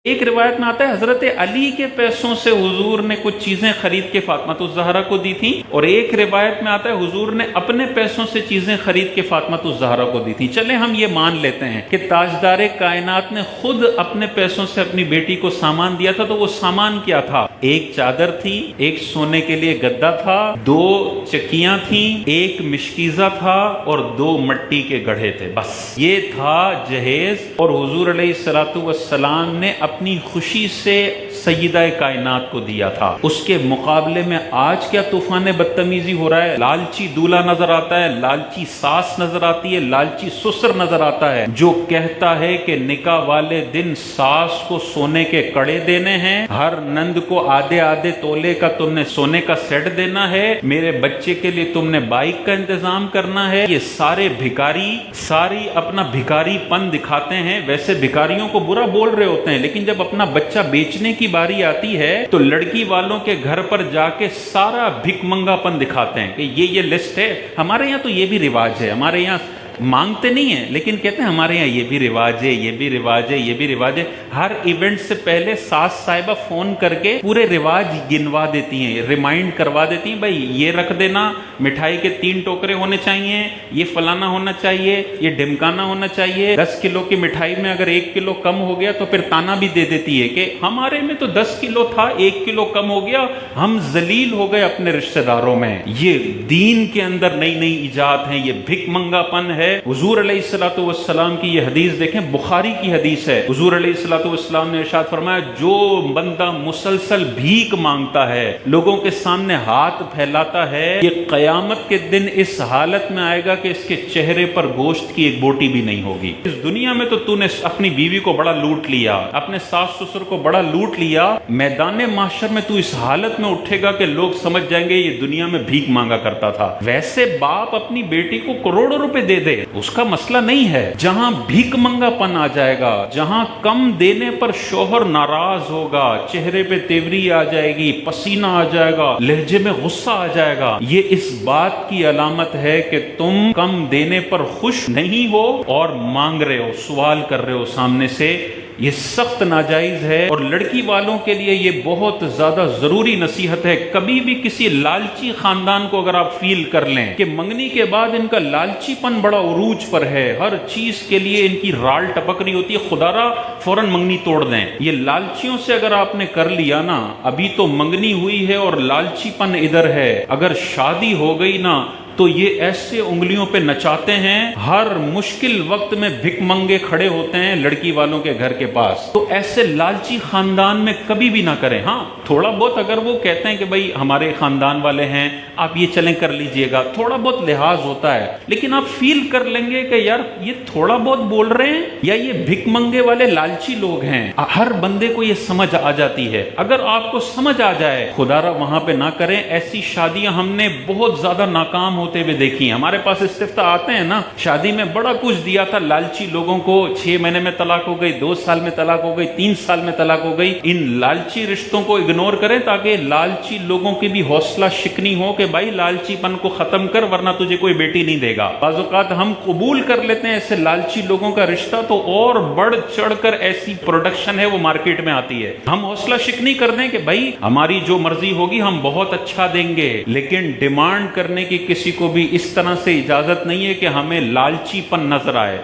ایک روایت میں آتا ہے حضرت علی کے پیسوں سے حضور نے کچھ چیزیں خرید کے فاطمہ الزہرا کو دی تھیں، اور ایک روایت میں آتا ہے حضور نے اپنے پیسوں سے چیزیں خرید کے فاطمہ الزہرا کو دی تھیں۔ چلیں ہم یہ مان لیتے ہیں کہ تاجدار کائنات نے خود اپنے پیسوں سے اپنی بیٹی کو سامان دیا تھا، تو وہ سامان کیا تھا؟ ایک چادر تھی، ایک سونے کے لیے گدا تھا، 2 چکیاں تھیں، ایک مشکیزہ تھا، اور 2 مٹی کے گڑھے تھے، بس یہ تھا جہیز۔ اور حضور علیہ السلام نے اپنی خوشی سے سیدہ کائنات کو دیا تھا۔ اس کے مقابلے میں آج کیا طوفان بدتمیزی ہو رہا ہے؟ لالچی دولہا نظر آتا ہے، لالچی ساس نظر آتی ہے، لالچی سسر نظر آتا ہے، جو کہتا ہے کہ نکاح والے دن ساس کو سونے کے کڑے دینے ہیں، ہر نند کو آدھے آدھے تولے کا تم نے سونے کا سیٹ دینا ہے، میرے بچے کے لیے تم نے بائک کا انتظام کرنا ہے۔ یہ سارے بھکاری ساری اپنا بھکاری پن دکھاتے ہیں، ویسے بھکاریوں کو برا بول رہے ہوتے ہیں، لیکن جب اپنا بچہ بیچنے کی باری آتی ہے تو لڑکی والوں کے گھر پر جا کے سارا بھک منگا پن دکھاتے ہیں کہ یہ لسٹ ہے۔ ہمارے یہاں تو یہ بھی رواج ہے، ہمارے یہاں مانگتے نہیں ہیں لیکن کہتے ہیں ہمارے یہاں یہ بھی رواج ہے، یہ بھی رواج ہے، یہ بھی رواج ہے۔ ہر ایونٹ سے پہلے ساس صاحبہ فون کر کے پورے رواج گنوا دیتی ہیں، ریمائنڈ کروا دیتی ہیں، بھائی یہ رکھ دینا، مٹھائی کے 3 ٹوکرے ہونے چاہیے، یہ فلانا ہونا چاہیے، یہ ڈمکانا ہونا چاہیے۔ 10 کلو کی مٹھائی میں اگر 1 کلو کم ہو گیا تو پھر تانا بھی دے دیتی ہے کہ ہمارے میں تو 10 کلو تھا، 1 کلو کم ہو گیا، ہم ذلیل ہو گئے اپنے رشتہ داروں میں۔ یہ دین کے اندر نئی نئی ایجاد ہیں، یہ بھک منگا پن ہے۔ حضور علیہ السلام کی یہ حدیث دیکھیں، بخاری کی حدیث ہے۔ حضور علیہ السلام نے ارشاد فرمایا، جو بندہ مسلسل بھیک مانگتا ہے، لوگوں کے سامنے ہاتھ پھیلاتا ہے، یہ قیامت کے دن اس حالت میں آئے گا کہ اس کے چہرے پر گوشت کی ایک بوٹی بھی نہیں ہوگی۔ اس دنیا میں تو نے اپنی بیوی کو بڑا لوٹ لیا، اپنے ساس سسر کو بڑا لوٹ لیا، میدان محشر میں تو اس حالت میں اٹھے گا کہ لوگ سمجھ جائیں گے یہ دنیا میں بھیک مانگا کرتا تھا۔ ویسے باپ اپنی بیٹی کو کروڑوں روپے دے دے، اس کا مسئلہ نہیں ہے۔ جہاں بھیک منگا پن آ جائے گا، جہاں کم دینے پر شوہر ناراض ہوگا، چہرے پہ تیوری آ جائے گی، پسینہ آ جائے گا، لہجے میں غصہ آ جائے گا، یہ اس بات کی علامت ہے کہ تم کم دینے پر خوش نہیں ہو اور مانگ رہے ہو، سوال کر رہے ہو سامنے سے۔ یہ سخت ناجائز ہے، اور لڑکی والوں کے لیے یہ بہت زیادہ ضروری نصیحت ہے۔ کبھی بھی کسی لالچی خاندان کو اگر آپ فیل کر لیں کہ منگنی کے بعد ان کا لالچی پن بڑا عروج پر ہے، ہر چیز کے لیے ان کی رال ٹپک رہی ہوتی ہے، خدا را فوراً منگنی توڑ دیں، یہ لالچیوں سے اگر آپ نے کر لیا نا، ابھی تو منگنی ہوئی ہے اور لالچی پن ادھر ہے، اگر شادی ہو گئی نا تو یہ ایسے انگلیوں پہ نچاتے ہیں، ہر مشکل وقت میں بھک منگے کھڑے ہوتے ہیں لڑکی والوں کے گھر کے پاس۔ تو ایسے لالچی خاندان میں کبھی بھی نہ کریں۔ ہاں تھوڑا بہت اگر وہ کہتے ہیں کہ بھائی ہمارے خاندان والے ہیں، آپ یہ چلیں کر لیجئے گا، تھوڑا بہت لحاظ ہوتا ہے، لیکن آپ فیل کر لیں گے کہ یار یہ تھوڑا بہت بول رہے ہیں یا یہ بھک منگے والے لالچی لوگ ہیں۔ ہر بندے کو یہ سمجھ آ جاتی ہے۔ اگر آپ کو سمجھ آ جائے، خدا را وہاں پہ نہ کریں۔ ایسی شادیاں ہم نے بہت زیادہ ناکام ہوتے ہوئے دیکھی ہیں۔ ہمارے پاس استفتاء آتے ہیں نا، شادی میں بڑا کچھ دیا تھا لالچی لوگوں کو، 6 مہینے میں طلاق ہو گئی، 2 سال میں طلاق ہو گئی، 3 سال میں طلاق ہو گئی۔ ان لالچی رشتوں کو اگنور کریں تاکہ لالچی لوگوں کی بھی حوصلہ شکنی ہو کہ بھائی لالچی پن کو ختم کر ورنہ تجھے کوئی بیٹی نہیں دے گا۔ بعض اوقات ہم قبول کر لیتے ہیں ایسے لالچی لوگوں کا رشتہ، تو اور بڑھ چڑھ کر ایسی پروڈکشن ہے وہ مارکیٹ میں آتی ہے۔ ہم حوصلہ شکنی کر دیں کہ بھائی ہماری جو مرضی ہوگی ہم بہت اچھا دیں گے، لیکن ڈیمانڈ کرنے کی کسی کو بھی اس طرح سے اجازت نہیں ہے کہ ہمیں لالچی پن نظر آئے۔